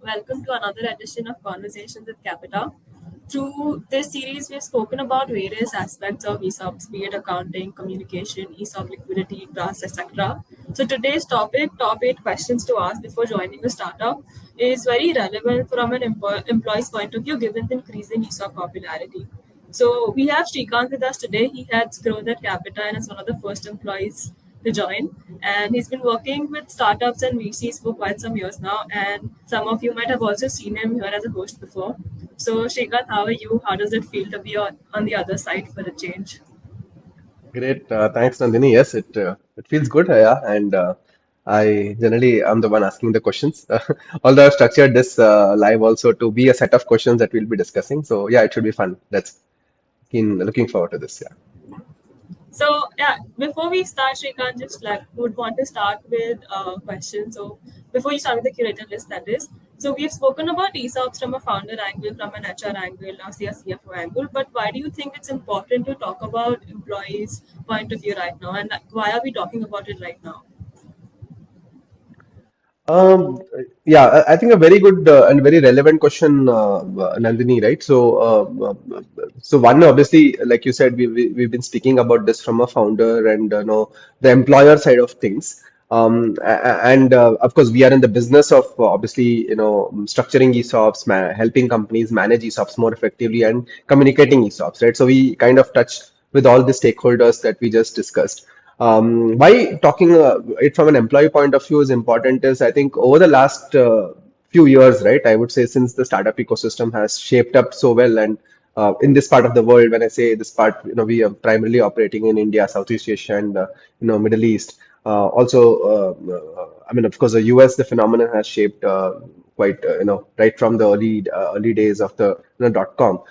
welcome to another edition of Conversations with Qapita. Through this series, we've spoken about various aspects of ESOPs, be it accounting, communication, ESOP liquidity, trust, etc. So today's topic, top 8 questions to ask before joining a startup, is very relevant from an employee's point of view given the increasing ESOP popularity. So we have Srikanth with us today. He heads growth at Qapita and is one of the first employees to join. And he's been working with startups and VCs for quite some years now. And some of you might have also seen him here as a host before. So Srikanth, how are you? How does it feel to be on the other side for a change? Great. Thanks, Nandini. Yes, it feels good. Yeah, and I generally am the one asking the questions. Although I've structured this live also to be a set of questions that we'll be discussing. So yeah, it should be fun. That's keen. Looking forward to this. Yeah. So yeah, before we start, Shrikant, just like would want to start with a question. So before you start with the curator list, that is. So we've spoken about ESOPs from a founder angle, from an HR angle, now say a CFO angle. But why do you think it's important to talk about employees' point of view right now, and like, why are we talking about it right now? Um, yeah, I think a very good and very relevant question, Nandini, right? So one, obviously, like you said, we've been speaking about this from a founder and the employer side of things. And of course, we are in the business of obviously, structuring ESOPs, helping companies manage ESOPs more effectively and communicating ESOPs, right? So we kind of touch with all the stakeholders that we just discussed. Why talking it from an employee point of view is important is I think over the last few years, right? I would say since the startup ecosystem has shaped up so well, and in this part of the world, when I say this part, we are primarily operating in India, Southeast Asia, and Middle East. I mean, of course, the US, the phenomenon has shaped quite, right from the early days of the dot-com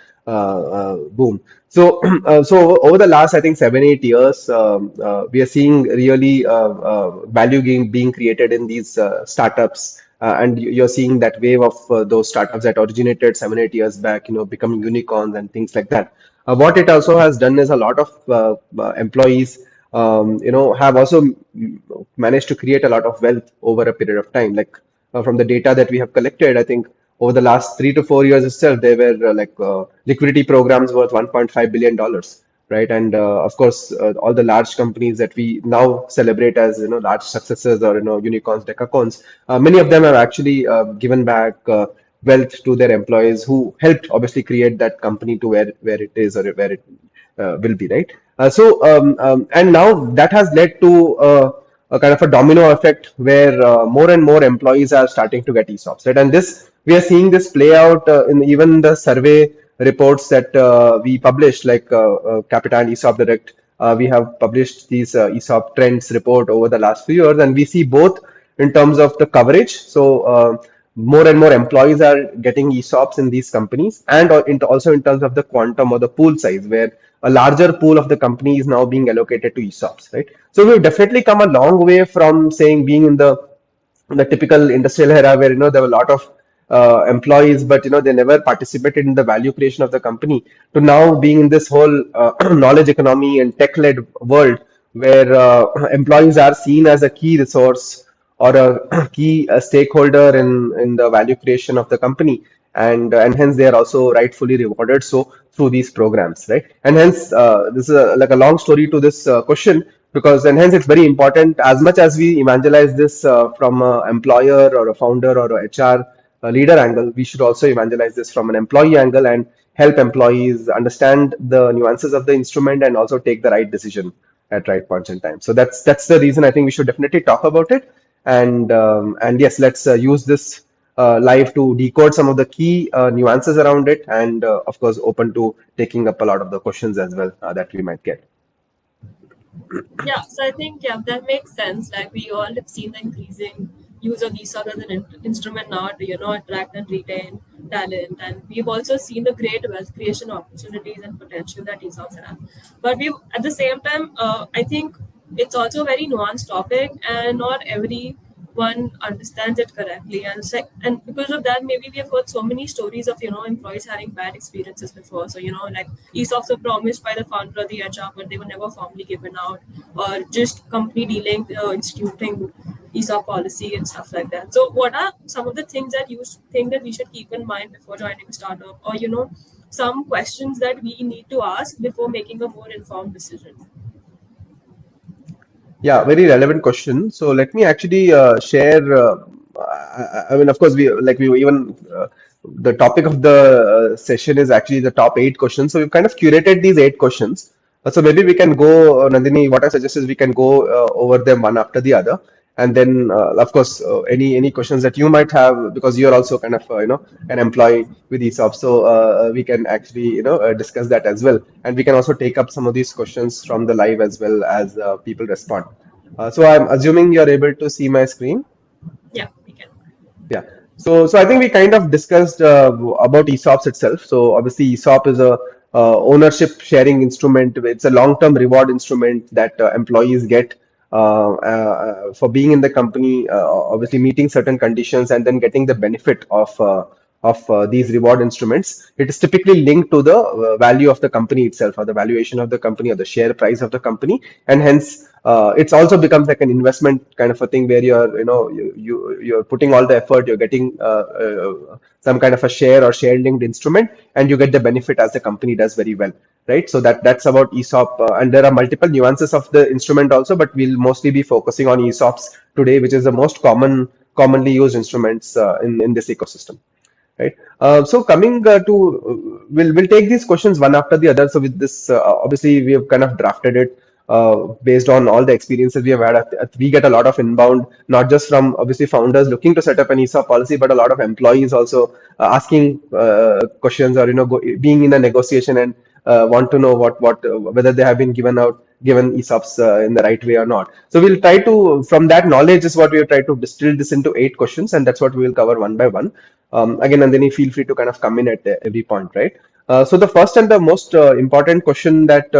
boom. So over the last, I think 7, 8 years, we are seeing really value being created in these startups, and you're seeing that wave of those startups that originated 7, 8 years back, becoming unicorns and things like that. What it also has done is a lot of employees, have also managed to create a lot of wealth over a period of time. Like from the data that we have collected, I think over the last 3 to 4 years itself, there were liquidity programs worth $1.5 billion, right? And of course, all the large companies that we now celebrate as large successes or unicorns, decacorns, many of them have actually given back wealth to their employees who helped obviously create that company to where it is or where it will be, right? And now that has led to a kind of a domino effect where more and more employees are starting to get ESOPs, right? And this we are seeing this play out in even the survey reports that we published, like Qapita and ESOP Direct. We have published these ESOP trends report over the last few years, and we see both in terms of the coverage. So more and more employees are getting ESOPs in these companies, and also in terms of the quantum or the pool size, where a larger pool of the company is now being allocated to ESOPs, right? So we've definitely come a long way from saying being in the typical industrial era where there were a lot of employees, but they never participated in the value creation of the company, to now being in this whole knowledge economy and tech-led world where employees are seen as a key resource or a key stakeholder in the value creation of the company, and hence they are also rightfully rewarded so through these programs, right? And hence this is like a long story to this question, because and hence it's very important, as much as we evangelize this from an employer or a founder or a HR leader angle, we should also evangelize this from an employee angle and help employees understand the nuances of the instrument and also take the right decision at right points in time. So that's the reason I think we should definitely talk about it. And yes, let's use this live to decode some of the key nuances around it, and of course open to taking up a lot of the questions as well that we might get. Yeah, so I think that makes sense. Like we all have seen the increasing use of ESOP as an instrument now to attract and retain talent, and we've also seen the great wealth creation opportunities and potential that ESOPs have. But we at the same time, I think it's also a very nuanced topic, and not everyone understands it correctly. And because of that, maybe we have heard so many stories of employees having bad experiences before. So like ESOPs were promised by the founder or the HR, but they were never formally given out, or just company dealing, instituting ESOP policy and stuff like that. So, what are some of the things that you think that we should keep in mind before joining a startup, or some questions that we need to ask before making a more informed decision? Yeah, very relevant question. So let me actually share. I mean, of course, we even the topic of the session is actually the top 8 questions. So we've kind of curated these 8 questions. So maybe we can go, Nandini. What I suggest is we can go over them one after the other, and then of course any questions that you might have, because you're also kind of an employee with ESOP, so we can actually discuss that as well, and we can also take up some of these questions from the live as well as people respond. So I'm assuming you're able to see my screen. Yeah, we can. Yeah. So I think we kind of discussed about ESOPs itself. So obviously ESOP is a ownership sharing instrument. It's a long-term reward instrument that employees get for being in the company, obviously meeting certain conditions and then getting the benefit of these reward instruments. It is typically linked to the value of the company itself, or the valuation of the company, or the share price of the company, and hence it's also becomes like an investment kind of a thing where you're putting all the effort, you're getting some kind of a share or share linked instrument, and you get the benefit as the company does very well, right? So that's about ESOP, and there are multiple nuances of the instrument also, but we'll mostly be focusing on ESOPs today, which is the most commonly used instruments in this ecosystem, right? So coming we'll take these questions one after the other. So with this, obviously we have kind of drafted it based on all the experiences we have had. We get a lot of inbound, not just from obviously founders looking to set up an ESOP policy, but a lot of employees also asking questions, or being in a negotiation and want to know what whether they have been given ESOPs in the right way or not. So we'll try to, from that knowledge is what we have tried to distill this into 8 questions, and that's what we will cover one by one. Again, and then you feel free to kind of come in at every point, right? So the first and the most important question that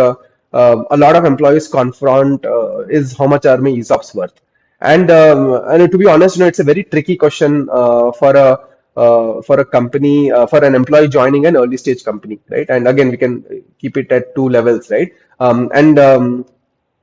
a lot of employees confront is how much are my ESOPs worth? And to be honest, it's a very tricky question for a company, for an employee joining an early stage company, right? And again, we can keep it at 2 levels, right?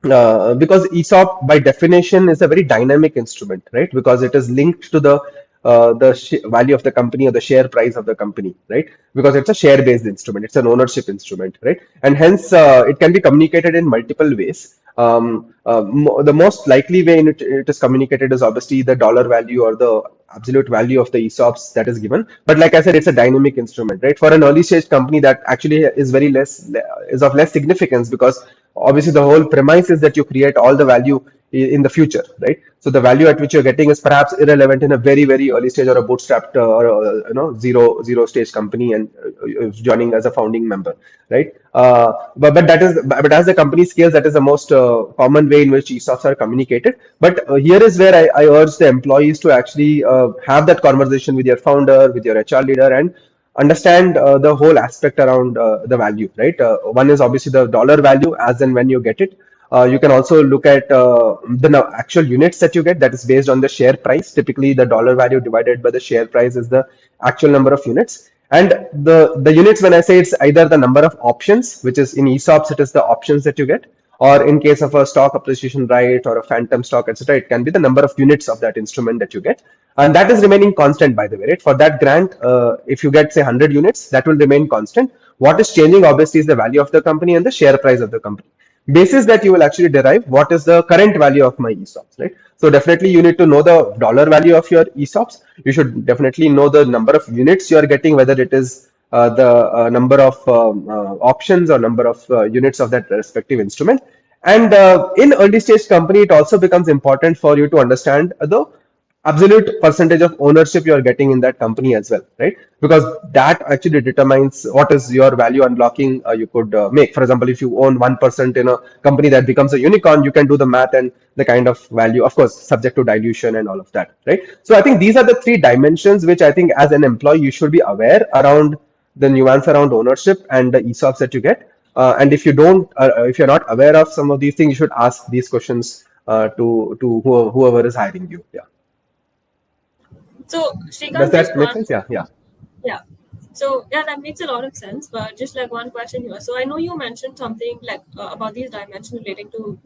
Because ESOP by definition is a very dynamic instrument, right? Because it is linked to the value of the company or the share price of the company, right? Because it's a share based instrument, it's an ownership instrument, right? And hence it can be communicated in multiple ways. The most likely way in it is communicated is obviously the dollar value or the absolute value of the ESOPs that is given. But like I said, it's a dynamic instrument, right? For an early stage company, that actually is of less significance, because obviously the whole premise is that you create all the value in the future, right? So the value at which you're getting is perhaps irrelevant in a very early stage, or a bootstrapped or zero stage company, and joining as a founding member, right? But as the company scales, that is the most common way in which ESOPs are communicated. But here is where I urge the employees to actually have that conversation with your founder, with your HR leader, and understand the whole aspect around the value, right? One is obviously the dollar value as and when you get it. You can also look at the actual units that you get, that is based on the share price. Typically, the dollar value divided by the share price is the actual number of units. And the units, when I say, it's either the number of options, which is in ESOPs, it is the options that you get, or in case of a stock appreciation right or a phantom stock, etc., it can be the number of units of that instrument that you get. And that is remaining constant, by the way, right? For that grant, if you get say 100 units, that will remain constant. What is changing obviously is the value of the company and the share price of the company. Basis that you will actually derive what is the current value of my ESOPs, right? So definitely you need to know the dollar value of your ESOPs. You should definitely know the number of units you are getting, whether it is the number of options or number of units of that respective instrument. And in early stage company, it also becomes important for you to understand the absolute percentage of ownership you are getting in that company as well, right? Because that actually determines what is your value unlocking you could make. For example, if you own 1% in a company that becomes a unicorn, you can do the math and the kind of value, of course, subject to dilution and all of that, right? So I think these are the 3 dimensions which I think as an employee you should be aware around, the nuance around ownership and the ESOPs that you get. And if you're not aware of some of these things, you should ask these questions to whoever is hiring you. Yeah. So, Does Shrikant, just that make one. sense? Yeah, yeah. Yeah. So yeah, that makes a lot of sense. But just like one question here. So I know you mentioned something about these dimensions relating to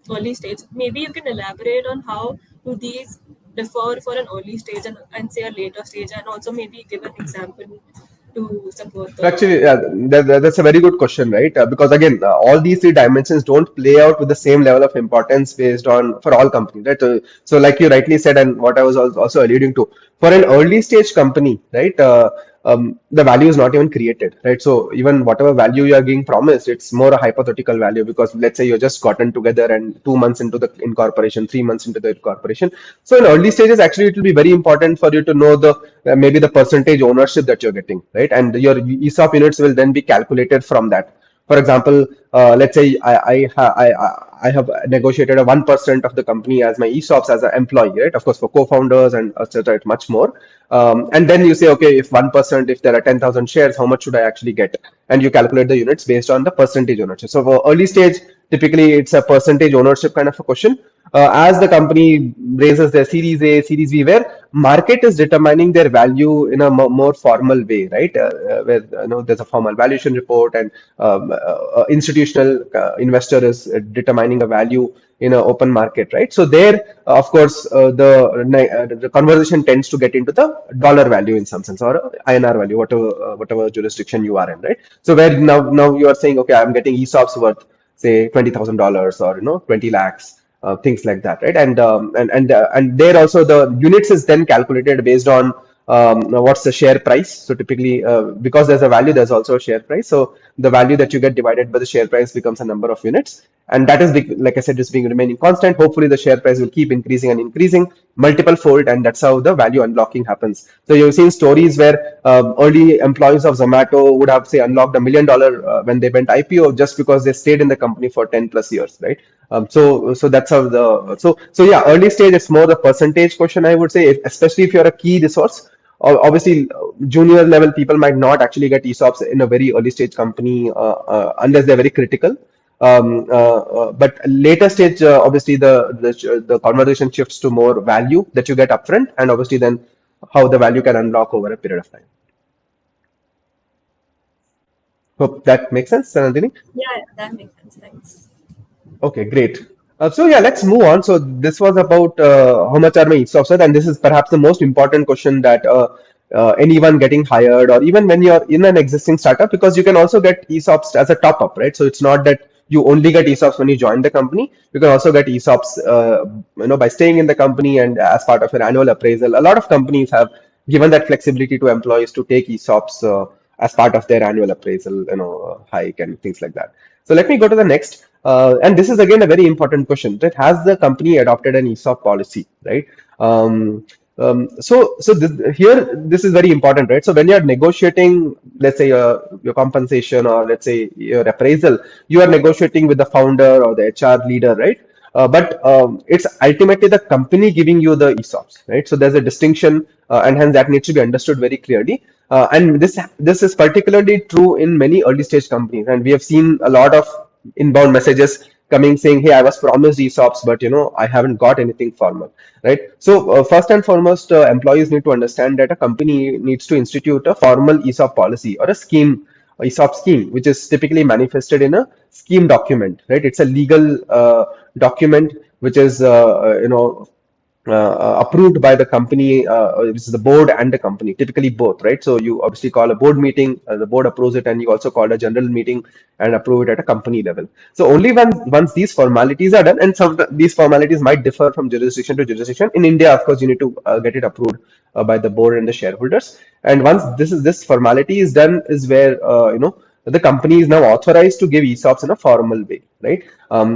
early stage. Maybe you can elaborate on how do these differ for an early stage and say a later stage, and also maybe give an example to support the. Actually, yeah, that's a very good question, right? Because again, all these three dimensions don't play out with the same level of importance based on for all companies, right? So like you rightly said, and what I was also alluding to, for an early stage company, right? The value is not even created, right? So even whatever value you are being promised, it's more a hypothetical value because let's say you're just gotten together and 2 months into the incorporation, 3 months into the incorporation. So in early stages, actually, it will be very important for you to know the maybe the percentage ownership that you're getting, right? And your ESOP units will then be calculated from that. For example, let's say I have negotiated a 1% of the company as my ESOPs as an employee, right? Of course, for co-founders and etc., it's much more. And then you say, okay, if 1%, if there are 10,000 shares, how much should I actually get? And you calculate the units based on the percentage ownership. So for early stage, typically it's a percentage ownership kind of a question. As the company raises their Series A, Series B, where market is determining their value in a more formal way, right? Where there's a formal valuation report and institutional investor is determining a value in an open market, right? So there, of course, the conversation tends to get into the dollar value in some sense or INR value, whatever jurisdiction you are in, right? So where now you are saying, okay, I'm getting ESOPs worth say $20,000 or 20 lakhs, things like that, right? And there also the units is then calculated based on what's the share price. So typically, because there's a value, there's also a share price. So the value that you get divided by the share price becomes a number of units, and that is like I said, just being remaining constant. Hopefully, the share price will keep increasing and increasing multiple fold, and that's how the value unlocking happens. So you've seen stories where early employees of Zomato would have say unlocked $1 million when they went IPO just because they stayed in the company for 10 plus years, right? So that's how so yeah, early stage it's more the percentage question I would say, especially if you're a key resource. Obviously, junior level people might not actually get ESOPs in a very early stage company unless they're very critical. But later stage, obviously the conversation shifts to more value that you get upfront, and obviously then how the value can unlock over a period of time. Hope that makes sense, Nandini. Yeah, that makes sense. Thanks. Okay, great. So yeah, let's move on. So this was about how much are my ESOPs worth, and this is perhaps the most important question that anyone getting hired or even when you're in an existing startup, because you can also get ESOPs as a top up, right? So it's not that you only get ESOPs when you join the company. You can also get ESOPs, by staying in the company and as part of your annual appraisal. A lot of companies have given that flexibility to employees to take ESOPs as part of their annual appraisal, hike and things like that. So let me go to the next. And this is again a very important question, right? Has the company adopted an ESOP policy, right? Here, this is very important, right? So when you're negotiating, let's say your compensation or let's say your appraisal, you are negotiating with the founder or the HR leader, right? But it's ultimately the company giving you the ESOPs, right? So there's a distinction, and hence that needs to be understood very clearly. And this is particularly true in many early stage companies, and we have seen a lot of inbound messages coming saying, hey, I was promised ESOPs, but I haven't got anything formal, right? So first and foremost, employees need to understand that a company needs to institute a formal ESOP policy or a scheme, ESOP scheme, which is typically manifested in a scheme document, right? It's a legal document which is approved by the company, which is the board and the company, typically both, right? So you obviously call a board meeting, the board approves it, and you also call a general meeting and approve it at a company level. So only once these formalities are done, and these formalities might differ from jurisdiction to jurisdiction. In India, of course, you need to get it approved by the board and the shareholders. And once this formality is done, is where the company is now authorized to give ESOPs in a formal way, right?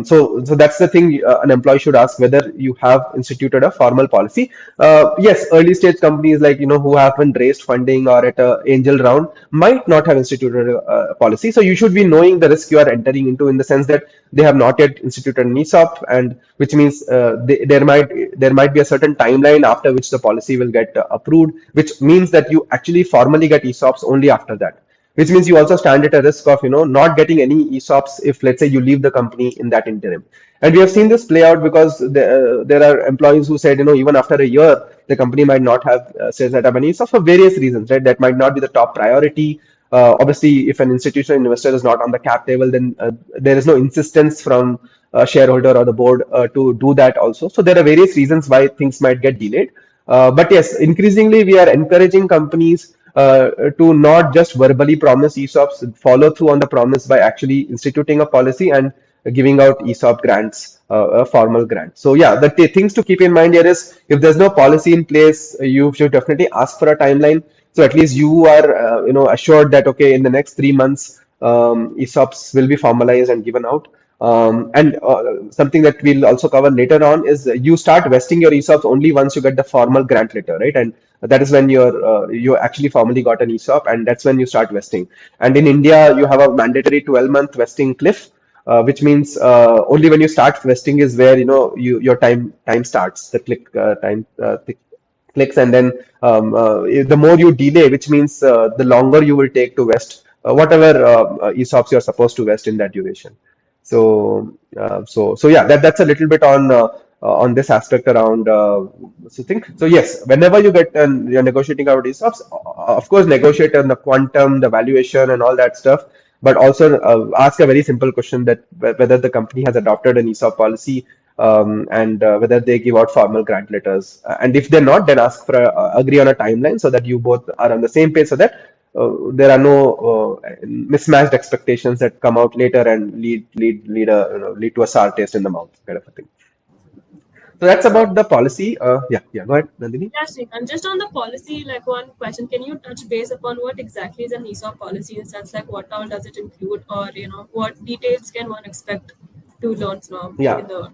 So that's the thing an employee should ask, whether you have instituted a formal policy. Yes, early stage companies like who haven't raised funding or at a angel round might not have instituted a policy. So you should be knowing the risk you are entering into, in the sense that they have not yet instituted an ESOP, and which means there might be a certain timeline after which the policy will get approved, which means that you actually formally get ESOPs only after that, which means you also stand at a risk of not getting any ESOPs if, let's say, you leave the company in that interim. And we have seen this play out because there are employees who said even after a year the company might not have set up an ESOP for various reasons, right? That might not be the top priority. Obviously, if an institutional investor is not on the cap table, then there is no insistence from shareholder or the board to do that also. So there are various reasons why things might get delayed. But yes, increasingly we are encouraging companies to not just verbally promise ESOPs, follow through on the promise by actually instituting a policy and giving out ESOP grants, a formal grant. So yeah, the things to keep in mind here is if there's no policy in place, you should definitely ask for a timeline. So at least you are, assured that okay, in the next 3 months, ESOPs will be formalized and given out. And something that we'll also cover later on is you start vesting your ESOPs only once you get the formal grant letter, right? And that is when you actually formally got an ESOP, and that's when you start vesting. And in India, you have a mandatory 12-month vesting cliff, which means only when you start vesting is where your time starts, the click time clicks, and then the more you delay, which means the longer you will take to vest whatever ESOPs you're supposed to vest in that duration. So yeah, that's a little bit on this aspect around. So yes, whenever you get and you're negotiating out ESOPs, of course, negotiate on the quantum, the valuation, and all that stuff. But also ask a very simple question that whether the company has adopted an ESOP policy, and whether they give out formal grant letters. And if they're not, then ask for agree on a timeline so that you both are on the same page, so that there are no mismatched expectations that come out later and lead to a sour taste in the mouth kind of a thing. So that's about the policy. Yeah, go ahead, Nandini. Yes, and just on the policy, like one question, can you touch base upon what exactly is an ESOP policy in sense, like what all does it include, or what details can one expect to learn from Yeah. in the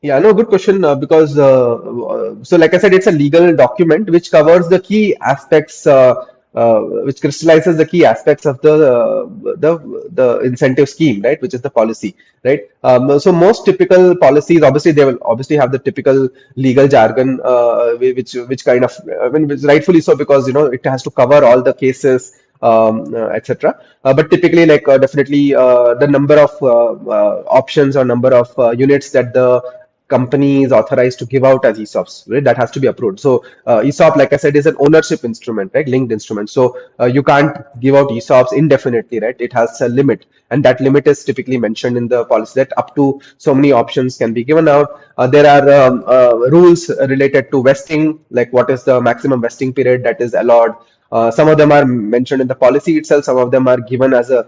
Yeah, no, good question. Because so, like I said, it's a legal document which covers the key aspects, which crystallizes the key aspects of the incentive scheme, right? Which is the policy, right? So most typical policies, obviously, they will obviously have the typical legal jargon, which kind of, I mean, which rightfully so, because it has to cover all the cases, etc. But typically, like definitely the number of options or number of units that the company is authorized to give out as ESOPs, right? That has to be approved. So ESOP, like I said, is an ownership instrument, right? Linked instrument. So you can't give out ESOPs indefinitely, right? It has a limit, and that limit is typically mentioned in the policy that up to so many options can be given out. There are rules related to vesting, like what is the maximum vesting period that is allowed. Some of them are mentioned in the policy itself. Some of them are given as a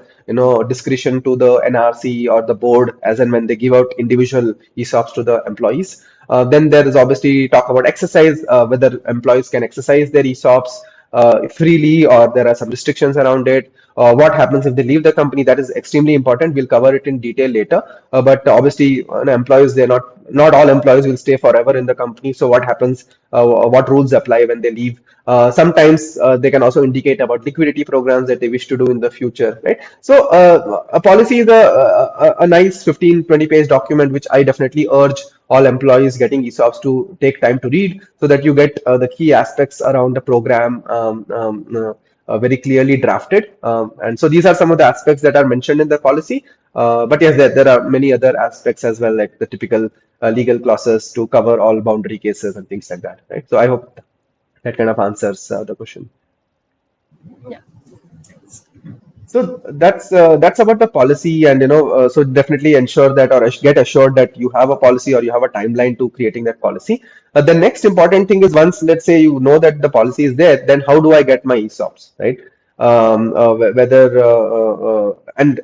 discretion to the NRC or the board as and when they give out individual ESOPs to the employees. Then there is obviously talk about exercise, whether employees can exercise their ESOPs freely, or there are some restrictions around it. What happens if they leave the company? That is extremely important. We'll cover it in detail later. But obviously, employees, they're not all employees will stay forever in the company. So what happens? What rules apply when they leave? Sometimes they can also indicate about liquidity programs that they wish to do in the future, right? So a policy is a nice 15-20 page document, which I definitely urge all employees getting ESOPs to take time to read, so that you get the key aspects around the program very clearly drafted. And so these are some of the aspects that are mentioned in the policy. But yes, there are many other aspects as well, like the typical legal clauses to cover all boundary cases and things like that, right? So I hope that kind of answers the question. yeah. So that's about the policy, and so definitely ensure that, or get assured that you have a policy or you have a timeline to creating that policy. The next important thing is, once let's say you know that the policy is there, then how do I get my ESOPs, right? Whether and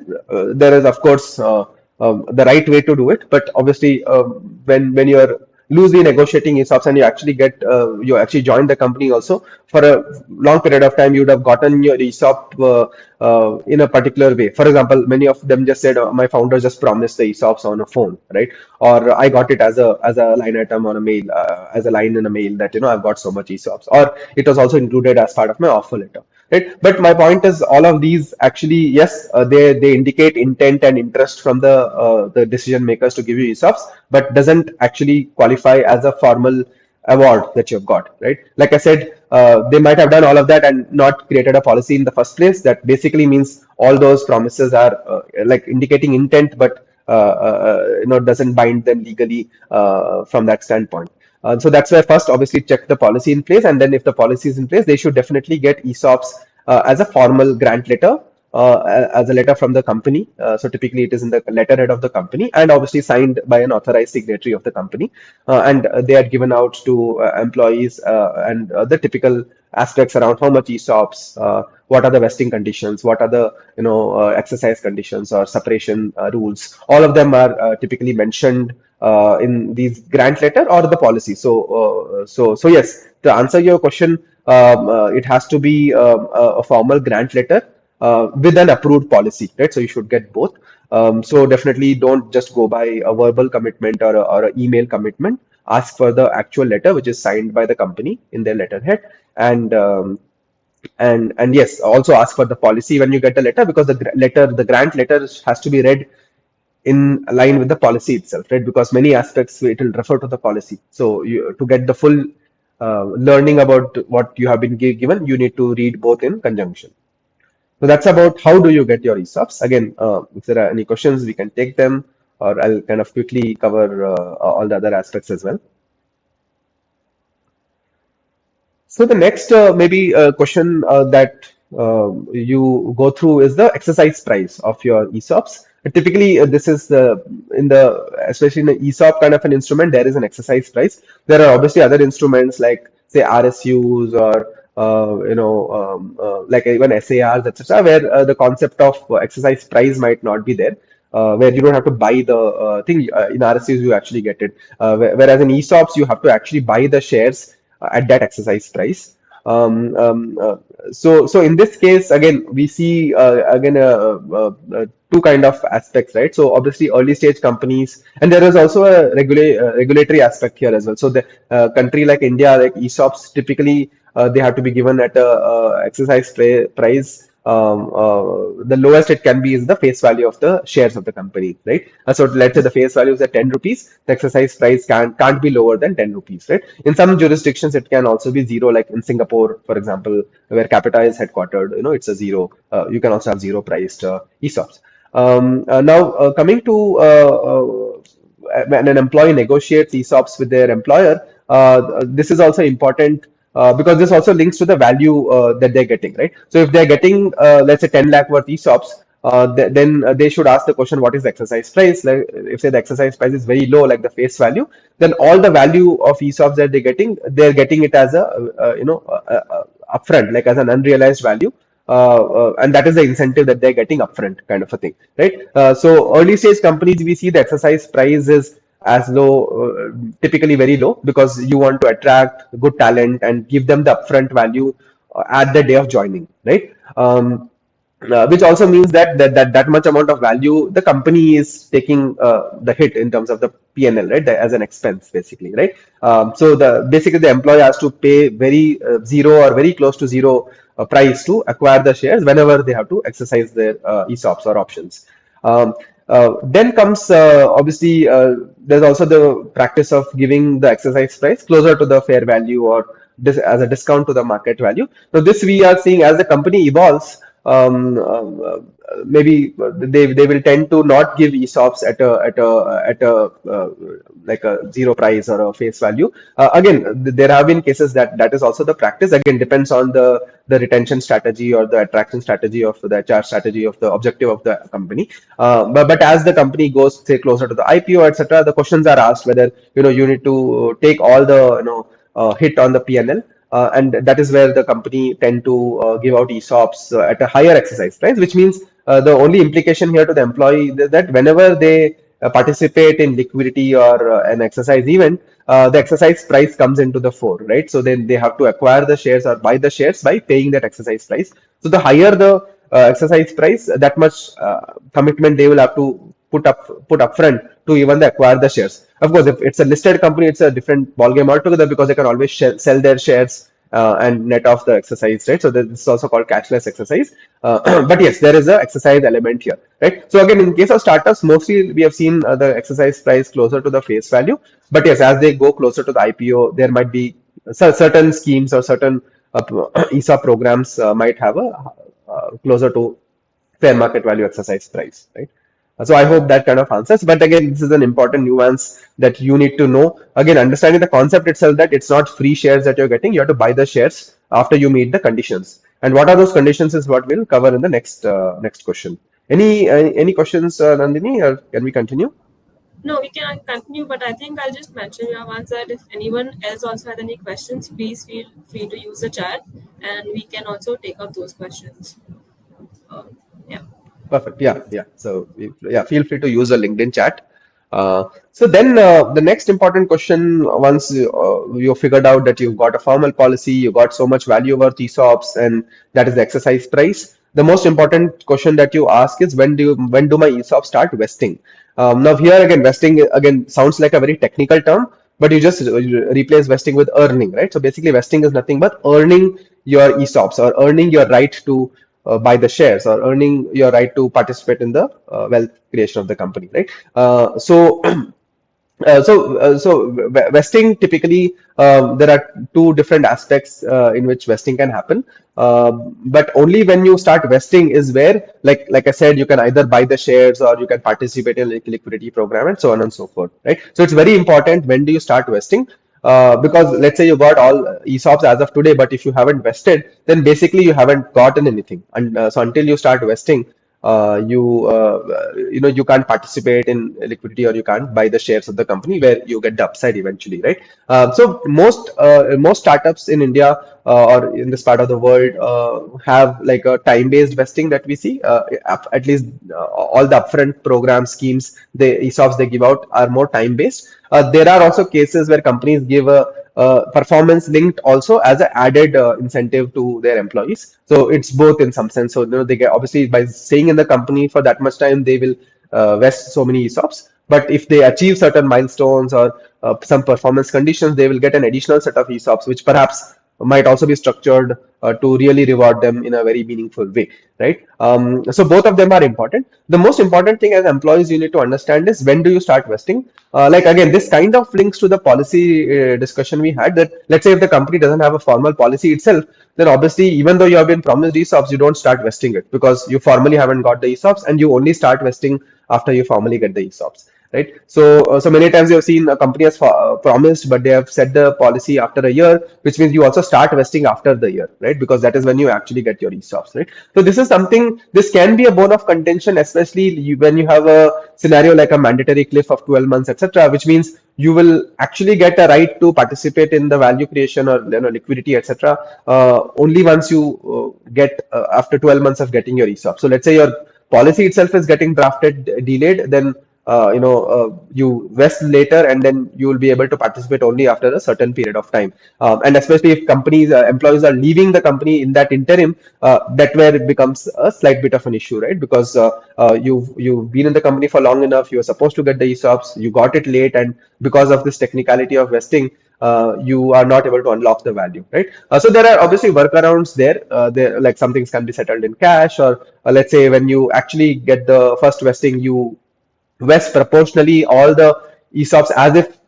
there is of course the right way to do it, but obviously when you're loosely negotiating ESOPs and you actually join the company also for a long period of time, you would have gotten your ESOP in a particular way. For example, many of them just said, my founder just promised the ESOPs on a phone, right? Or I got it as a line item on a mail, as a line in a mail that I've got so much ESOPs, or it was also included as part of my offer letter. Right. But my point is, all of these actually, yes, they indicate intent and interest from the decision makers to give you ESOPs, but doesn't actually qualify as a formal award that you've got. Right. Like I said, they might have done all of that and not created a policy in the first place. That basically means all those promises are like indicating intent, but doesn't bind them legally from that standpoint. So that's where first, obviously, check the policy in place, and then if the policy is in place, they should definitely get ESOPs as a formal grant letter as a letter from the company. So typically it is in the letterhead of the company and obviously signed by an authorized signatory of the company. And they are given out to employees and the typical aspects around how much ESOPs, what are the vesting conditions, what are the exercise conditions or separation rules. All of them are typically mentioned in these grant letter or the policy. So yes, to answer your question, it has to be a formal grant letter with an approved policy, right? So you should get both. So definitely don't just go by a verbal commitment or a email commitment. Ask for the actual letter, which is signed by the company in their letterhead, and and yes, also ask for the policy when you get the letter, because the grant letter has to be read in line with the policy itself, right? Because many aspects it will refer to the policy. So you, to get the full learning about what you have been given, you need to read both in conjunction. So that's about how do you get your ESOPs. Again, if there are any questions, we can take them, or I'll kind of quickly cover all the other aspects as well. So the next maybe question that you go through is the exercise price of your ESOPs. Typically, this is the in the especially in the ESOP kind of an instrument, there is an exercise price. There are obviously other instruments like say RSUs or like even SARs, etc., where the concept of exercise price might not be there. Where you don't have to buy the thing in RSUs, you actually get it. Whereas in ESOPs, you have to actually buy the shares at that exercise price. So in this case, again, we see again two kind of aspects, right? So obviously early stage companies, and there is also a regulatory aspect here as well. So the country like India, like ESOPs, typically they have to be given at a exercise price. The lowest it can be is the face value of the shares of the company, right? So let's say the face value is at 10 rupees, the exercise price can't be lower than 10 rupees, right? In some jurisdictions, it can also be zero, like in Singapore, for example, where Qapita is headquartered, it's a zero. You can also have zero priced ESOPs. Now, coming to when an employee negotiates ESOPs with their employer, this is also important because this also links to the value that they're getting, right? So if they're getting, let's say 10 lakh worth ESOPs, then they should ask the question, what is the exercise price? Like, if say the exercise price is very low, like the face value, then all the value of ESOPs that they're getting it as a, upfront, like as an unrealized value. And that is the incentive that they're getting upfront, kind of a thing, right? So early stage companies, we see the exercise price is as low, typically very low, because you want to attract good talent and give them the upfront value at the day of joining, right? Which also means that much amount of value the company is taking the hit in terms of the P&L, right? As an expense, basically, right? So basically the employee has to pay very zero or very close to zero price to acquire the shares whenever they have to exercise their ESOPs or options. Then comes obviously there's also the practice of giving the exercise price closer to the fair value or as a discount to the market value. So this we are seeing as the company evolves. Maybe they will tend to not give ESOPs at a like a zero price or a face value. Again, there have been cases that is also the practice. Again, depends on the retention strategy or the attraction strategy of the HR strategy of the objective of the company. But as the company goes say closer to the IPO, etc., the questions are asked whether you need to take all the hit on the P&L. And that is where the company tend to give out ESOPs at a higher exercise price, which means the only implication here to the employee is that whenever they participate in liquidity or an exercise event, the exercise price comes into the fore, right? So then they have to acquire the shares or buy the shares by paying that exercise price. So the higher the exercise price, that much commitment they will have to put upfront to even acquire the shares. Of course, if it's a listed company, it's a different ballgame altogether, because they can always sell their shares and net off the exercise, right? So this is also called cashless exercise. But yes, there is a exercise element here, right? So again, in case of startups, mostly we have seen the exercise price closer to the face value. But yes, as they go closer to the IPO, there might be certain schemes or certain ESOP programs might have a closer to fair market value exercise price, right? So I hope that kind of answers. But again, this is an important nuance that you need to know. Again, understanding the concept itself, that it's not free shares that you're getting. You have to buy the shares after you meet the conditions. And what are those conditions is what we'll cover in the next question. Any questions, Nandini, or can we continue? No, we can continue, but I think I'll just mention your ones that if anyone else also had any questions, please feel free to use the chat and we can also take up those questions. Yeah. Perfect. Yeah, yeah. So yeah, feel free to use the LinkedIn chat. So then the next important question, once you figured out that you've got a formal policy, you got so much value worth ESOPs, and that is the exercise price. The most important question that you ask is when do my ESOPs start vesting? Now here again, vesting again sounds like a very technical term, but you just replace vesting with earning, right? So basically, vesting is nothing but earning your ESOPs or earning your right to buy the shares or earning your right to participate in the wealth creation of the company, right? Vesting typically there are two different aspects in which vesting can happen. But only when you start vesting is where, like I said, you can either buy the shares or you can participate in liquidity program and so on and so forth, right? So it's very important when do you start vesting. Because let's say you got all ESOPs as of today, but if you haven't vested, then basically you haven't gotten anything. And so until you start vesting, you can't participate in liquidity or you can't buy the shares of the company where you get the upside eventually, right? So most startups in India or in this part of the world have like a time-based vesting that we see. At least all the upfront program schemes, the ESOPs they give out are more time-based. There are also cases where companies give a performance linked also as an added incentive to their employees. So it's both in some sense. So they get obviously by staying in the company for that much time, they will vest so many ESOPs. But if they achieve certain milestones or some performance conditions, they will get an additional set of ESOPs, which perhaps might also be structured to really reward them in a very meaningful way, right? So both of them are important. The most important thing as employees you need to understand is when do you start vesting. Like again, this kind of links to the policy discussion we had, that let's say if the company doesn't have a formal policy itself, then obviously even though you have been promised ESOPs, you don't start vesting it because you formally haven't got the ESOPs, and you only start vesting after you formally get the ESOPs, right? So many times you have seen a company has promised, but they have set the policy after a year, which means you also start vesting after the year, right? Because that is when you actually get your ESOPs, right? So this is something, this can be a bone of contention, especially when you have a scenario like a mandatory cliff of 12 months, etc., which means you will actually get a right to participate in the value creation or liquidity, etc., only once you get after 12 months of getting your ESOP. So let's say your policy itself is getting drafted delayed, then you vest later, and then you will be able to participate only after a certain period of time. And especially if companies employees are leaving the company in that interim, that where it becomes a slight bit of an issue, right? Because you've been in the company for long enough, you were supposed to get the ESOPs, you got it late, and because of this technicality of vesting, you are not able to unlock the value, right? So there are obviously workarounds there. There, like some things can be settled in cash, or let's say when you actually get the first vesting, you vest proportionally all the ESOPs as if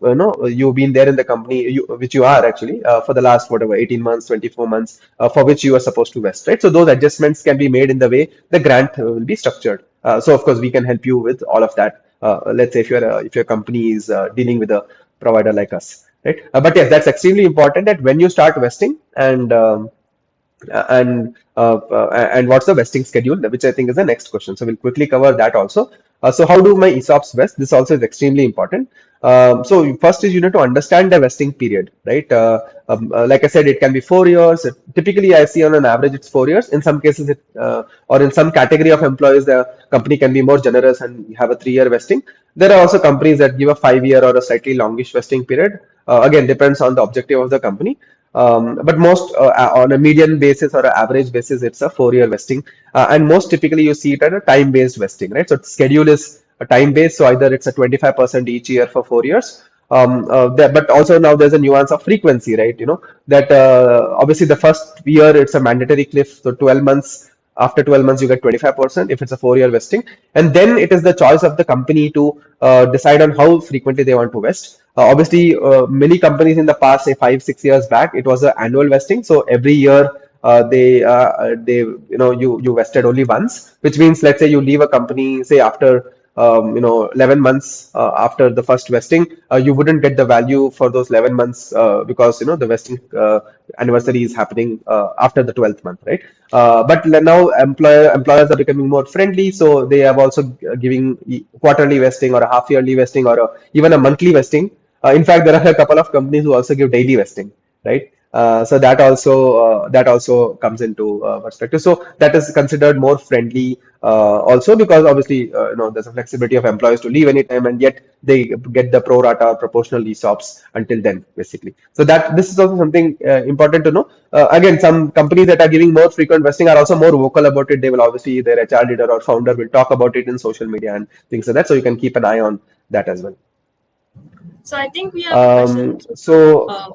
you've been there in the company, which you are actually for the last whatever 18 months, 24 months, for which you are supposed to vest, right? So those adjustments can be made in the way the grant will be structured. So of course we can help you with all of that. Let's say if your company is dealing with a provider like us, right? But yes, that's extremely important that when you start vesting and what's the vesting schedule, which I think is the next question. So we'll quickly cover that also. So how do my ESOPs vest? This also is extremely important. So first is you need to understand the vesting period, right? Like I said, it can be 4 years. Typically, I see on an average it's 4 years. In some cases, or in some category of employees, the company can be more generous and have a 3-year vesting. There are also companies that give a 5-year or a slightly longish vesting period. Again, depends on the objective of the company. But most on a median basis or an average basis, it's a 4-year vesting, and most typically you see it at a time-based vesting, right? So schedule is a time-based, so either it's a 25% each year for 4 years. But also now there's a nuance of frequency, right? That obviously the first year it's a mandatory cliff, so 12 months. After 12 months, you get 25% if it's a 4-year vesting. And then it is the choice of the company to decide on how frequently they want to vest. Obviously, many companies in the past, say 5, 6 years back, it was an annual vesting. So every year you vested only once, which means let's say you leave a company, say after 11 months after the first vesting, you wouldn't get the value for those 11 months because the vesting anniversary is happening after the 12th month, right? But now employers are becoming more friendly, so they have also giving quarterly vesting or a half yearly vesting or even a monthly vesting. In fact, there are a couple of companies who also give daily vesting, right? So that also comes into perspective. So that is considered more friendly also because obviously there's a flexibility of employees to leave anytime, and yet they get the pro rata or proportional ESOPs until then, basically. So that this is also something important to know. Again, some companies that are giving more frequent vesting are also more vocal about it. They will obviously, their HR leader or founder will talk about it in social media and things like that. So you can keep an eye on that as well. So I think we have a question. So Uh,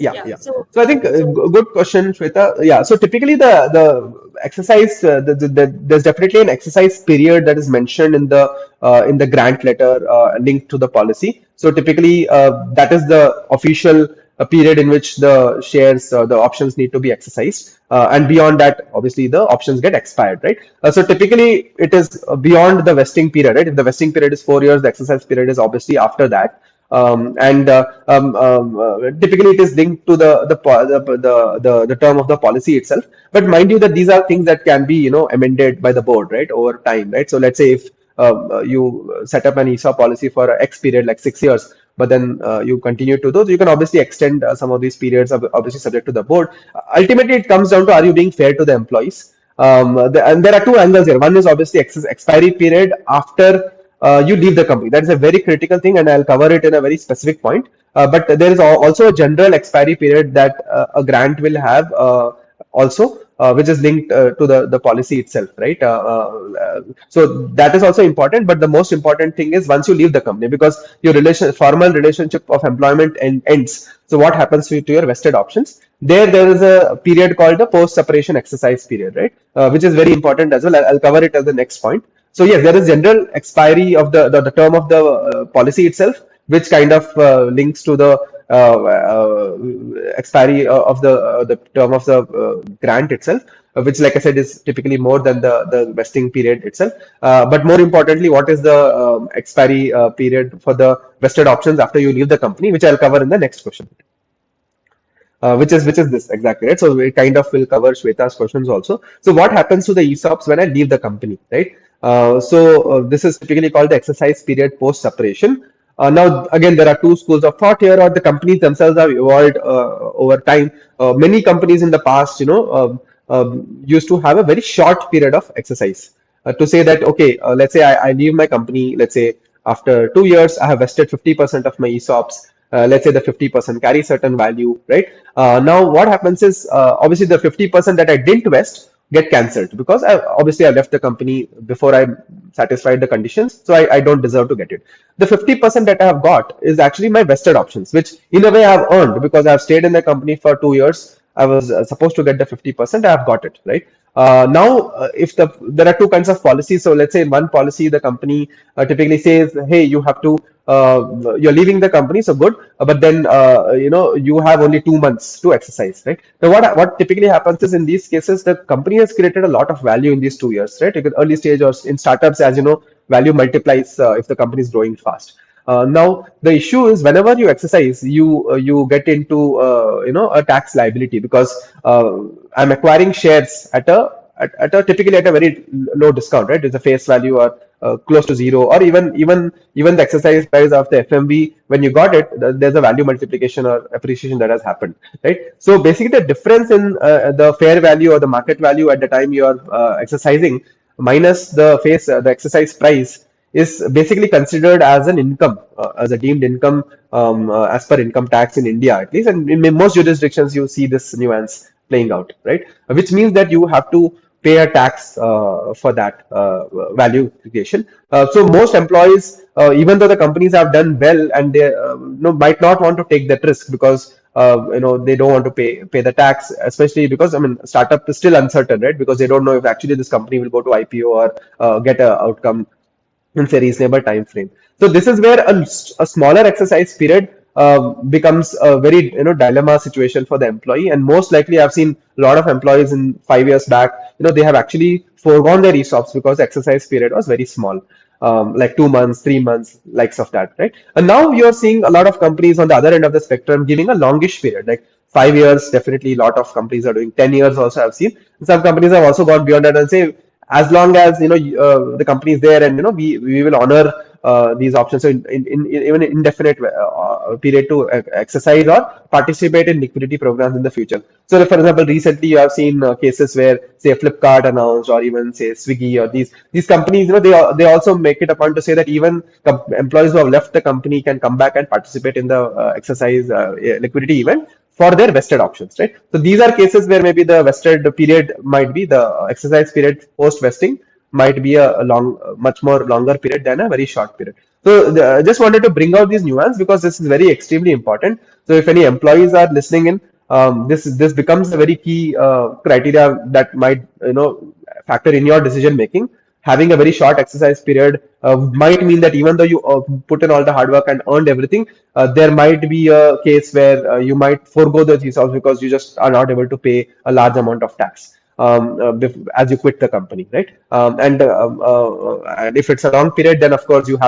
yeah, yeah. yeah. So So I think so good question, Shweta. Yeah. So typically the exercise there's definitely an exercise period that is mentioned in the grant letter linked to the policy. So typically that is the official period in which the shares the options need to be exercised. And beyond that, obviously the options get expired, right? So typically it is beyond the vesting period, right? If the vesting period is 4 years, the exercise period is obviously after that. Typically it is linked to the term of the policy itself. But mind you that these are things that can be amended by the board, right, over time, right? So let's say if you set up an ESOP policy for X period, like 6 years, but then you continue to those, you can obviously extend some of these periods, obviously subject to the board. Ultimately, it comes down to, are you being fair to the employees? And there are two angles here. One is obviously expiry period after you leave the company. That is a very critical thing, and I'll cover it in a very specific point. But there is also a general expiry period that a grant will have also, which is linked to the policy itself, right? So that is also important. But the most important thing is once you leave the company, because your formal relationship of employment ends. So what happens to your vested options? There is a period called the post separation exercise period, right? Which is very important as well. I'll cover it as the next point. So yes, there is general expiry of the term of the policy itself, which kind of links to the expiry of the term of the grant itself, which, like I said, is typically more than the vesting period itself. But more importantly, what is the expiry period for the vested options after you leave the company, which I'll cover in the next question. Which is this exactly, right? So it kind of will cover Shweta's questions also. So what happens to the ESOPs when I leave the company, right? This is typically called the exercise period post separation. Now again, there are two schools of thought here, or the companies themselves have evolved over time. Many companies in the past, used to have a very short period of exercise. To say that, okay, let's say I leave my company, let's say after 2 years, I have vested 50% of my ESOPs. Let's say the 50% carry certain value, right? Now what happens is obviously the 50% that I didn't vest get cancelled because obviously I left the company before I satisfied the conditions, so I don't deserve to get it. The 50% that I have got is actually my vested options, which in a way I have earned because I have stayed in the company for 2 years. I was supposed to get the 50%. I have got it, right? Now, if there are two kinds of policies. So let's say in one policy, the company typically says, "Hey, you have to you're leaving the company, so good, but then you have only 2 months to exercise, right?" Now, what typically happens is in these cases, the company has created a lot of value in these 2 years, right? You can early stage or in startups, as you know, value multiplies if the company is growing fast. Now the issue is whenever you exercise, you get into a tax liability because I'm acquiring shares at a typically at a very low discount, right? It's a face value or close to zero, or even the exercise price of the FMV when you got it, there's a value multiplication or appreciation that has happened, right? So basically, the difference in the fair value or the market value at the time you are exercising minus the exercise price is basically considered as an income, as a deemed income as per income tax in India at least, and in most jurisdictions you see this nuance playing out, right? Which means that you have to pay a tax for that value creation. So most employees, even though the companies have done well and they might not want to take that risk because they don't want to pay the tax, especially because I mean startup is still uncertain, right? Because they don't know if actually this company will go to IPO or get a outcome in a reasonable time frame. So this is where a smaller exercise period becomes a very dilemma situation for the employee. And most likely, I've seen a lot of employees in 5 years back, they have actually foregone their ESOPs because the exercise period was very small, like 2 months, 3 months, likes of that, right? And now you're seeing a lot of companies on the other end of the spectrum giving a longish period, like 5 years. Definitely, a lot of companies are doing 10 years. Also, I've seen some companies have also gone beyond that and say, as long as the company is there, and we will honor these options. So in even indefinite period to exercise or participate in liquidity programs in the future. So, for example, recently you have seen cases where, say, Flipkart announced, or even say Swiggy, or these companies, they also make it a point to say that even employees who have left the company can come back and participate in the exercise liquidity event for their vested options, right? So these are cases where maybe the vested period might be the exercise period post vesting might be a long, much more longer period than a very short period. So just wanted to bring out these nuance because this is very extremely important. So if any employees are listening in, this becomes a very key criteria that might factor in your decision making. Having a very short exercise period might mean that even though you put in all the hard work and earned everything, there might be a case where you might forego the ESOPs because you just are not able to pay a large amount of tax as you quit the company, right? And if it's a long period, then of course you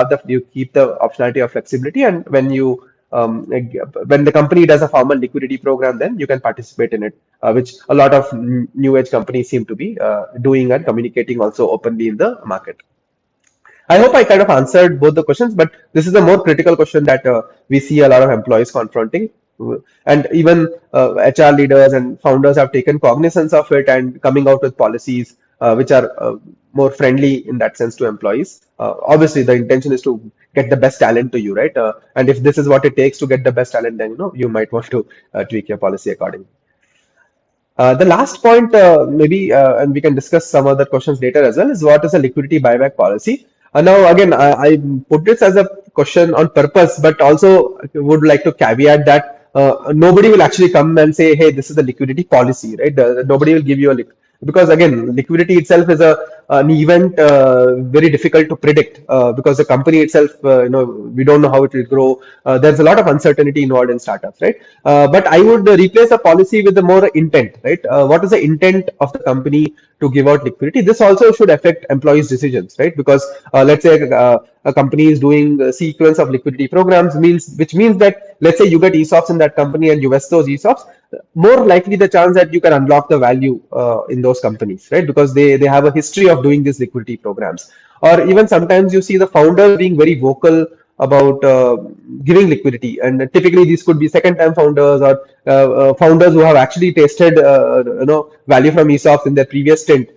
keep the optionality of flexibility, and when the company does a formal liquidity program, then you can participate in it, which a lot of new age companies seem to be doing and communicating also openly in the market. I hope I kind of answered both the questions, but this is a more critical question that we see a lot of employees confronting. And even HR leaders and founders have taken cognizance of it and coming out with policies which are more friendly in that sense to employees. Obviously, the intention is to get the best talent to you, right? And if this is what it takes to get the best talent, then you might want to tweak your policy accordingly. The last point, maybe, and we can discuss some other questions later as well, is what is a liquidity buyback policy? Now, again, I put this as a question on purpose, but also would like to caveat that nobody will actually come and say, hey, this is the liquidity policy, right? Nobody will give you because again, liquidity itself is an event very difficult to predict because the company itself, we don't know how it will grow. There's a lot of uncertainty involved in startups, right? But I would replace a policy with a more intent, right? What is the intent of the company to give out liquidity? This also should affect employees' decisions, right? Because let's say a company is doing a sequence of liquidity programs, which means that let's say you get ESOPs in that company and you vest those ESOPs, more likely the chance that you can unlock the value in those companies, right? Because they have a history of doing these liquidity programs. Or even sometimes you see the founders being very vocal about giving liquidity, and typically these could be second-time founders or founders who have actually tasted value from ESOPs in their previous stint.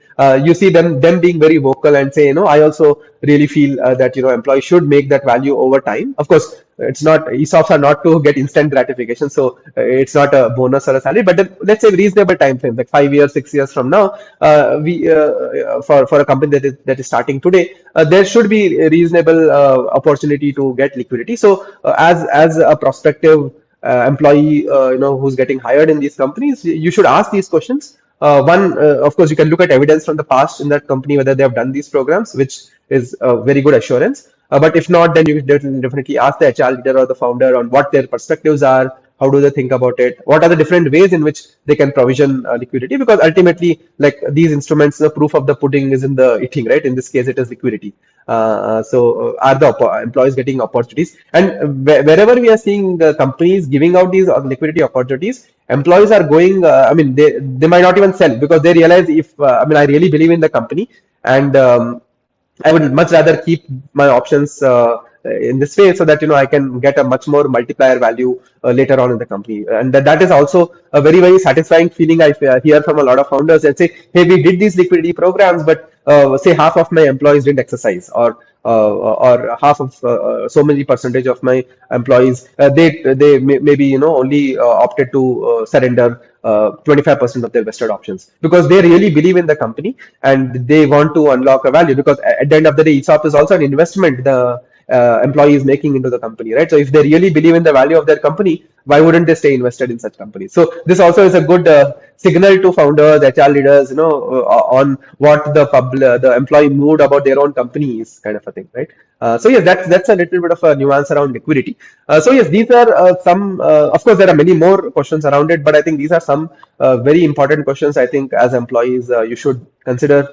You see them being very vocal and say, I also really feel that employees should make that value over time. Of course, it's not ESOPs are not to get instant gratification, so it's not a bonus or a salary. But then, let's say reasonable time frame, like 5 years, 6 years from now, we for a company that is starting today, there should be a reasonable opportunity to get liquidity. So as a prospective employee, who's getting hired in these companies, you should ask these questions. One, of course, you can look at evidence from the past in that company whether they have done these programs, which is a very good assurance. But if not, then you definitely ask the HR leader or the founder on what their perspectives are. How do they think about it? What are the different ways in which they can provision liquidity? Because ultimately, like these instruments, the proof of the pudding is in the eating, right? In this case, it is liquidity. So are the employees getting opportunities? And wherever we are seeing the companies giving out these liquidity opportunities, employees are going, they might not even sell because they realize if, I really believe in the company, and I would much rather keep my options in this way so that I can get a much more multiplier value later on in the company, and that is also a very very satisfying feeling I hear from a lot of founders and say, hey, we did these liquidity programs, but say half of my employees didn't exercise, or half of so many percentage of my employees they maybe only opted to surrender 25% of their vested options because they really believe in the company and they want to unlock a value, because at the end of the day, ESOP is also an investment the employee is making into the company, right? So if they really believe in the value of their company, why wouldn't they stay invested in such companies? So this also is a good signal to founders, HR leaders, on what the employee mood about their own company is, kind of a thing, right? So yes, that's a little bit of a nuance around liquidity. So yes, these are some. Of course, there are many more questions around it, but I think these are some very important questions. I think as employees, you should consider.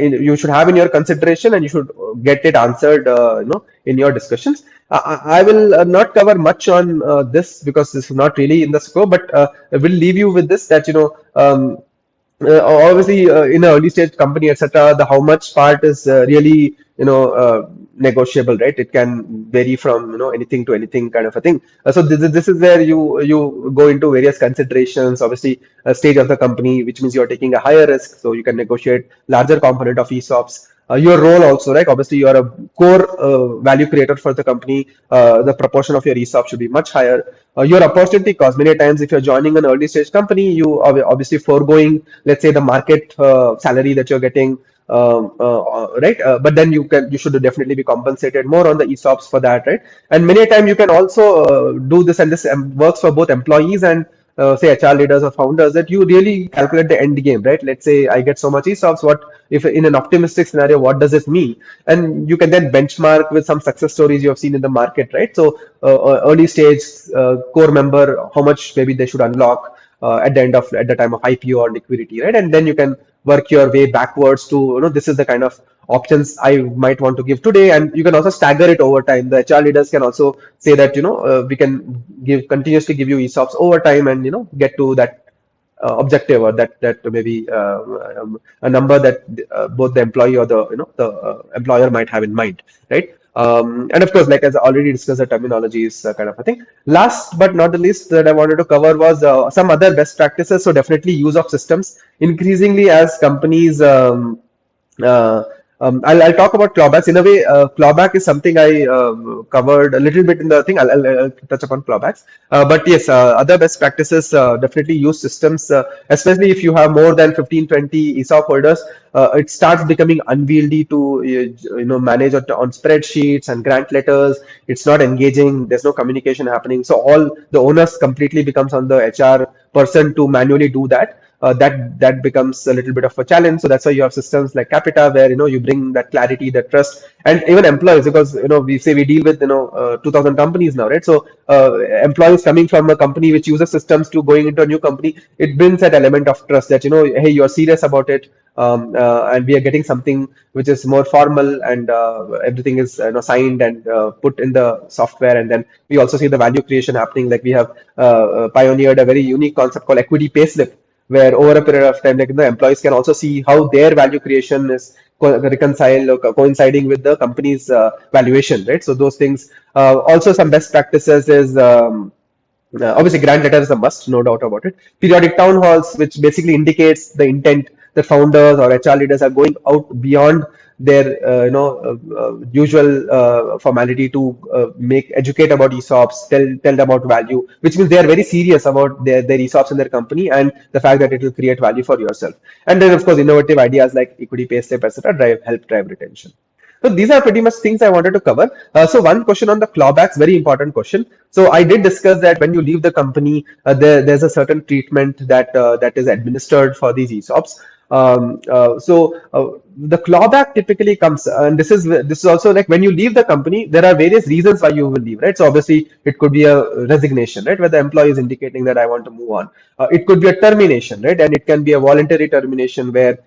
You should have in your consideration, and you should get it answered. In your discussions. I will not cover much on this because this is not really in the scope, but I will leave you with this that obviously in an early stage company, etc., the how much part is really negotiable, right? It can vary from anything to anything kind of a thing. So this is where you go into various considerations. Obviously, a stage of the company, which means you're taking a higher risk, so you can negotiate larger component of ESOPs. Your role also, right? Obviously, you are a core value creator for the company. The proportion of your ESOP should be much higher. Your opportunity cost, many times, if you're joining an early stage company, you are obviously foregoing, let's say, the market salary that you're getting. Right, but then you should definitely be compensated more on the ESOPs for that, right? And many a time you can also do this, and this works for both employees and say HR leaders or founders, that you really calculate the end game, right? Let's say I get so much ESOPs. What if in an optimistic scenario? What does it mean? And you can then benchmark with some success stories you have seen in the market, right? So early stage core member, how much maybe they should unlock at the time of IPO or liquidity, right? And then you can work your way backwards to this is the kind of options I might want to give today, and you can also stagger it over time. The HR leaders can also say that we can give continuously give you ESOPs over time, and get to that objective, or that maybe a number that both the employee or the employer might have in mind, right? And of course, like as I already discussed, the terminology is kind of a thing. Last but not the least that I wanted to cover was some other best practices. So definitely use of systems. Increasingly, as companies uh, I'll talk about clawbacks. In a way, clawback is something I covered a little bit in the thing. I'll touch upon clawbacks. But yes, other best practices definitely use systems, especially if you have more than 15, 20 ESOP holders. It starts becoming unwieldy to manage on spreadsheets and grant letters. It's not engaging. There's no communication happening. So all the onus completely becomes on the HR person to manually do that. That becomes a little bit of a challenge. So that's why you have systems like Qapita, where you bring that clarity, that trust, and even employees, because we say we deal with 2,000 companies now, right? So employees coming from a company which uses systems to going into a new company, it brings that element of trust that hey, you're serious about it, and we are getting something which is more formal, and everything is signed and put in the software, and then we also see the value creation happening. Like we have pioneered a very unique concept called equity payslip, where over a period of time, like the employees can also see how their value creation is reconciled or coinciding with the company's valuation, right? So those things. Also, some best practices is obviously grant letter is a must, no doubt about it. Periodic town halls, which basically indicates the intent that founders or HR leaders are going out beyond their usual formality to make educate about ESOPs, tell them about value, which means they are very serious about their ESOPs in their company and the fact that it will create value for yourself. And then of course innovative ideas like equity pay slip, etc., help drive retention. So these are pretty much things I wanted to cover. So one question on the clawbacks, very important question. So I did discuss that when you leave the company, there's a certain treatment that is administered for these ESOPs. The clawback typically comes, and this is also like when you leave the company, there are various reasons why you will leave, right? So obviously it could be a resignation, right, where the employee is indicating that I want to move on. It could be a termination, right, and it can be a voluntary termination where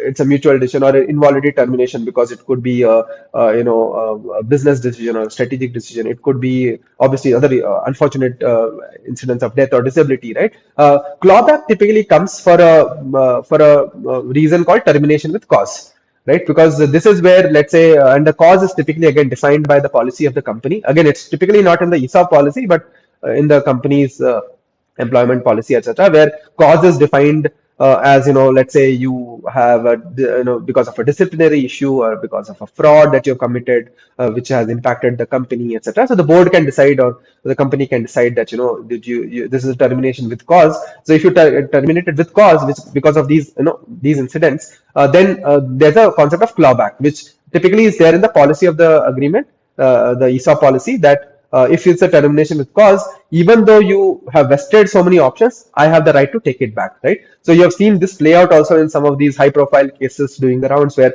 it's a mutual decision or an involuntary termination, because it could be a business decision or a strategic decision. It could be obviously other unfortunate incidents of death or disability, right? Clawback typically comes for a reason called termination with cause, right? Because this is where, let's say, and the cause is typically again defined by the policy of the company. Again, it's typically not in the ESOP policy, but in the company's employment policy, etc., where cause is defined as let's say you have because of a disciplinary issue or because of a fraud that you've committed, which has impacted the company, etc. So the board can decide, or the company can decide that did this is a termination with cause. So if you terminated with cause, which because of these incidents, then there's a concept of clawback, which typically is there in the policy of the agreement, the ESOP policy, that if it's a termination with cause, even though you have vested so many options, I have the right to take it back, right? So you have seen this play out also in some of these high-profile cases doing the rounds where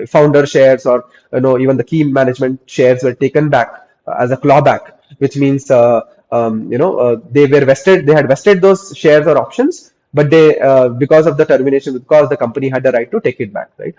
founder shares or even the key management shares were taken back as a clawback, which means they were vested, they had vested those shares or options, but they because of the termination with cause, the company had the right to take it back, right?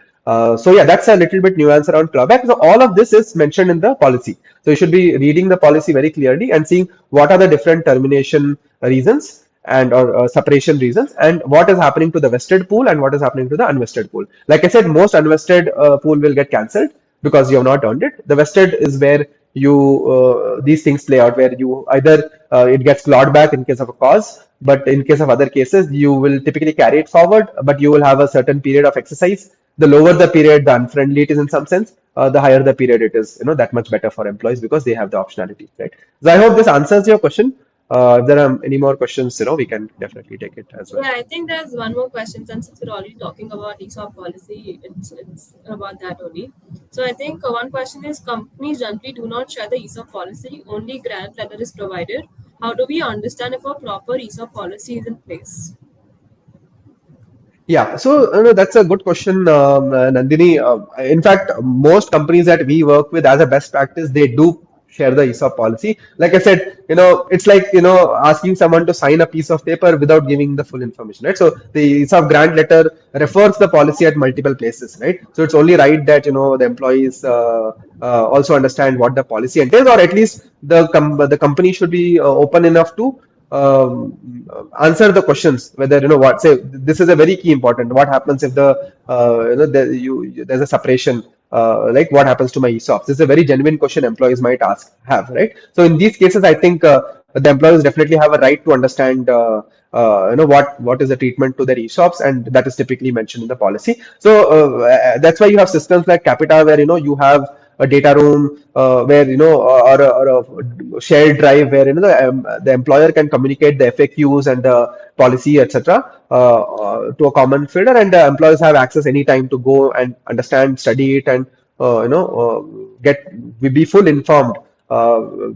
So yeah, that's a little bit nuance around clawback. So all of this is mentioned in the policy. So you should be reading the policy very clearly and seeing what are the different termination reasons and or separation reasons, and what is happening to the vested pool and what is happening to the unvested pool. Like I said, most unvested pool will get cancelled because you have not earned it. The vested is where you these things play out, where you either it gets clawed back in case of a cause, but in case of other cases, you will typically carry it forward, but you will have a certain period of exercise. The lower the period, the unfriendly it is in some sense, the higher the period it is, that much better for employees because they have the optionality, right? So I hope this answers your question. If there are any more questions, we can definitely take it as well. Yeah, I think there's one more question, since we're already talking about ESOP policy, it's about that only. So I think one question is, companies generally do not share the ESOP policy, only grant letter is provided. How do we understand if a proper ESOP policy is in place? Yeah, so that's a good question, Nandini. In fact, most companies that we work with as a best practice, they do share the ESOP policy. Like I said, it's like asking someone to sign a piece of paper without giving the full information, right? So the ESOP grant letter refers the policy at multiple places, right? So it's only right that the employees also understand what the policy entails, or at least the company should be open enough to answer the questions, whether what, say, this is a very key important, what happens if there's a separation, like what happens to my ESOPs. This is a very genuine question employees might have, right? So in these cases, I think the employees definitely have a right to understand what is the treatment to their ESOPs, and that is typically mentioned in the policy. So that's why you have systems like Qapita, where you have a data room where or a shared drive where the employer can communicate the FAQs and the policy, etc., to a common feeder, and the employees have access anytime to go and understand, study it, and get be full informed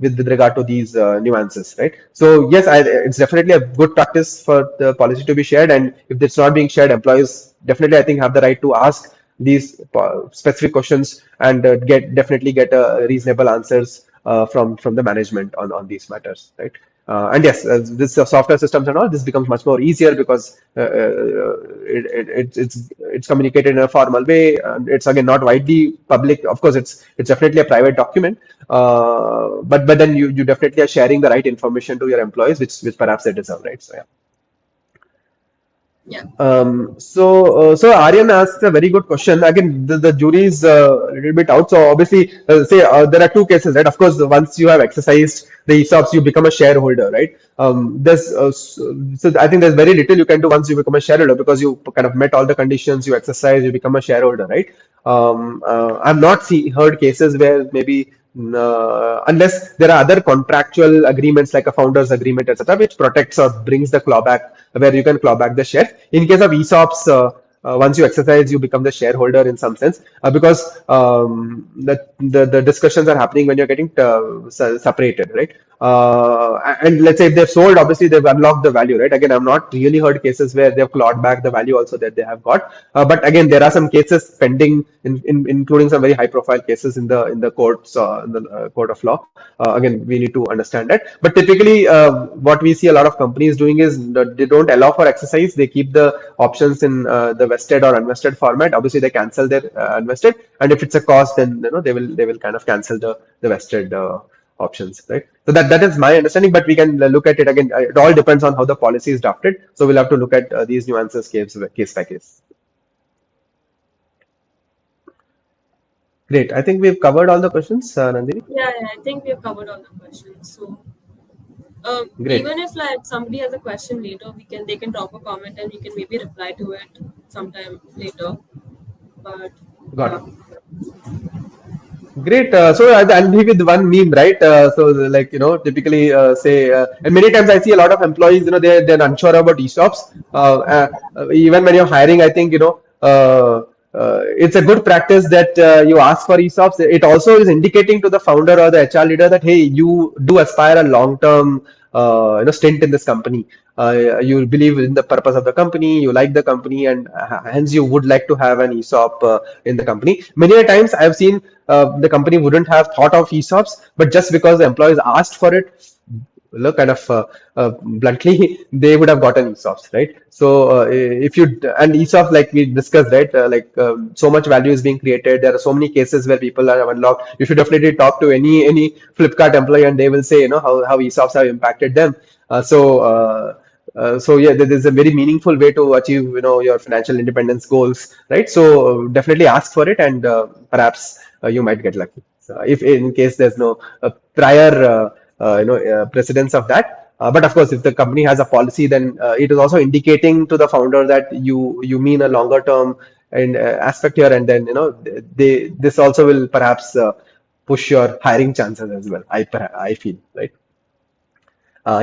with regard to these nuances, right? So yes, it's definitely a good practice for the policy to be shared, and if it's not being shared, employees definitely, I think, have the right to ask these specific questions and definitely get reasonable answers from the management on these matters, right? And yes, this software systems and all, this becomes much more easier because it's communicated in a formal way, and it's again not widely public. Of course, it's definitely a private document, but then you definitely are sharing the right information to your employees, which perhaps they deserve, right? So yeah. Yeah. So Aryan asks a very good question. Again, the jury is a little bit out. So obviously, say there are two cases, right? Of course, once you have exercised the ESOPs, you become a shareholder, right? There's so I think there's very little you can do once you become a shareholder because you kind of met all the conditions, you exercise, you become a shareholder, right? I've not heard cases where maybe unless there are other contractual agreements like a founder's agreement, etc., which protects or brings the clawback, where you can claw back the shares. In case of ESOPs, once you exercise, you become the shareholder in some sense, because the discussions are happening when you're getting separated, right? And let's say if they've sold, obviously they've unlocked the value, right? Again, I've not really heard cases where they've clawed back the value also that they have got. But again, there are some cases pending, including some very high-profile cases in the courts, in the court of law. Again, we need to understand that. But typically, what we see a lot of companies doing is that they don't allow for exercise. They keep the options in the vested or unvested format. Obviously, they cancel their unvested, and if it's a cost, then they will kind of cancel the vested options, right? So that is my understanding, but we can look at it again. It all depends on how the policy is drafted. So we'll have to look at these nuances case by case. Great. I think we've covered all the questions, Nandini. Yeah, I think we have covered all the questions. So Great. even if like somebody has a question later, they can drop a comment and we can maybe reply to it sometime later. But Got yeah. it. Great. So I'll be with one meme, right? So like typically say, and many times I see a lot of employees, they're unsure about ESOPs. Even when you're hiring, I think it's a good practice that you ask for ESOPs. It also is indicating to the founder or the HR leader that hey, you do aspire a long-term stint in this company. You believe in the purpose of the company, you like the company, and hence you would like to have an ESOP in the company. Many a times I've seen the company wouldn't have thought of ESOPs, but just because the employees asked for it, look kind of bluntly they would have gotten ESOPs, right? So if you and ESOP like we discussed, right, so much value is being created. There are so many cases where people are unlocked. You should definitely talk to any Flipkart employee and they will say how ESOPs have impacted them. So yeah, there is a very meaningful way to achieve your financial independence goals, right? So definitely ask for it, and perhaps you might get lucky. So if in case there's no prior precedence of that. But of course, if the company has a policy, then it is also indicating to the founder that you mean a longer term and aspect here, and then they this also will perhaps push your hiring chances as well. I feel, right.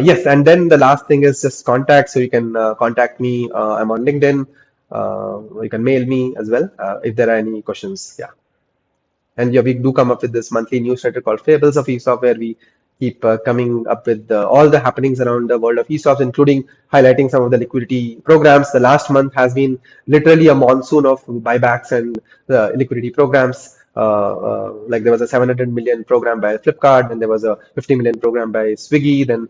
Yes, and then the last thing is just contact. So you can contact me. I'm on LinkedIn. You can mail me as well if there are any questions. Yeah. And yeah, we do come up with this monthly newsletter called Fables of ESOP, where we keep coming up with all the happenings around the world of ESOPs, including highlighting some of the liquidity programs. The last month has been literally a monsoon of buybacks and liquidity programs. Like there was a 700 million program by Flipkart, and there was a 50 million program by Swiggy, then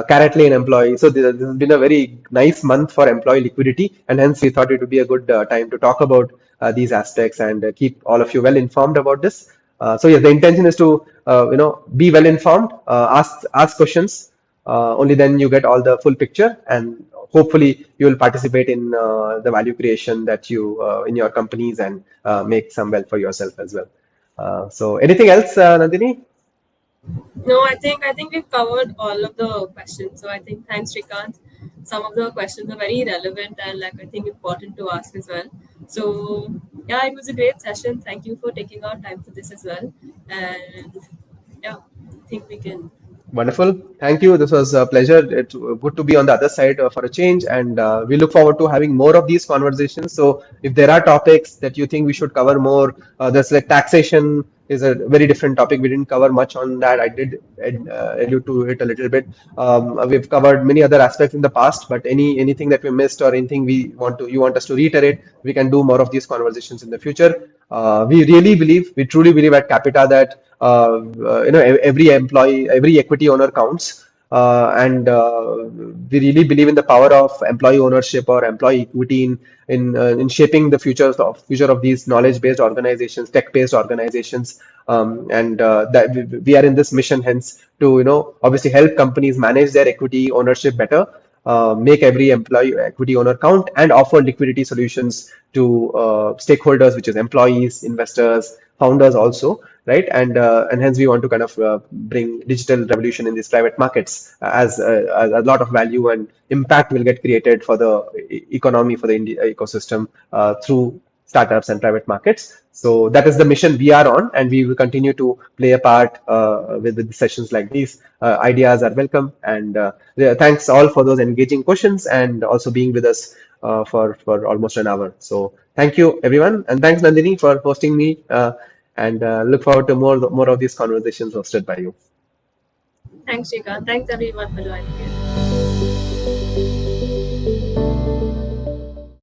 Carrot Lane employee. So this has been a very nice month for employee liquidity, and hence we thought it would be a good time to talk about these aspects and keep all of you well informed about this. So yes, the intention is to be well informed, ask questions. Only then you get all the full picture, and hopefully you will participate in the value creation that you in your companies and make some wealth for yourself as well. So anything else, Nandini? No, I think we've covered all of the questions. So I think thanks, Shrikant. Some of the questions are very relevant and like I think important to ask as well. So yeah, it was a great session. Thank you for taking out time for this as well. And yeah, I think we can. Wonderful. Thank you. This was a pleasure. It's good to be on the other side for a change, and we look forward to having more of these conversations. So, if there are topics that you think we should cover more, there's like taxation is a very different topic. We didn't cover much on that. I did allude to it a little bit. We've covered many other aspects in the past, but anything that we missed or anything you want us to reiterate, we can do more of these conversations in the future. We truly believe at Qapita that every employee, every equity owner counts. And we really believe in the power of employee ownership or employee equity in shaping the future of these knowledge-based organizations, tech-based organizations. And that we are in this mission, hence, to obviously help companies manage their equity ownership better, make every employee equity owner count, and offer liquidity solutions to stakeholders, which is employees, investors, founders also, right? And hence we want to kind of bring digital revolution in these private markets as a lot of value and impact will get created for the economy, for the ecosystem through startups and private markets. So that is the mission we are on, and we will continue to play a part with sessions like these. Ideas are welcome, and yeah, thanks all for those engaging questions and also being with us for almost an hour. So thank you everyone, and thanks Nandini for hosting me, and look forward to more of these conversations hosted by you. Thanks, Shrikant. Thanks everyone for joining in.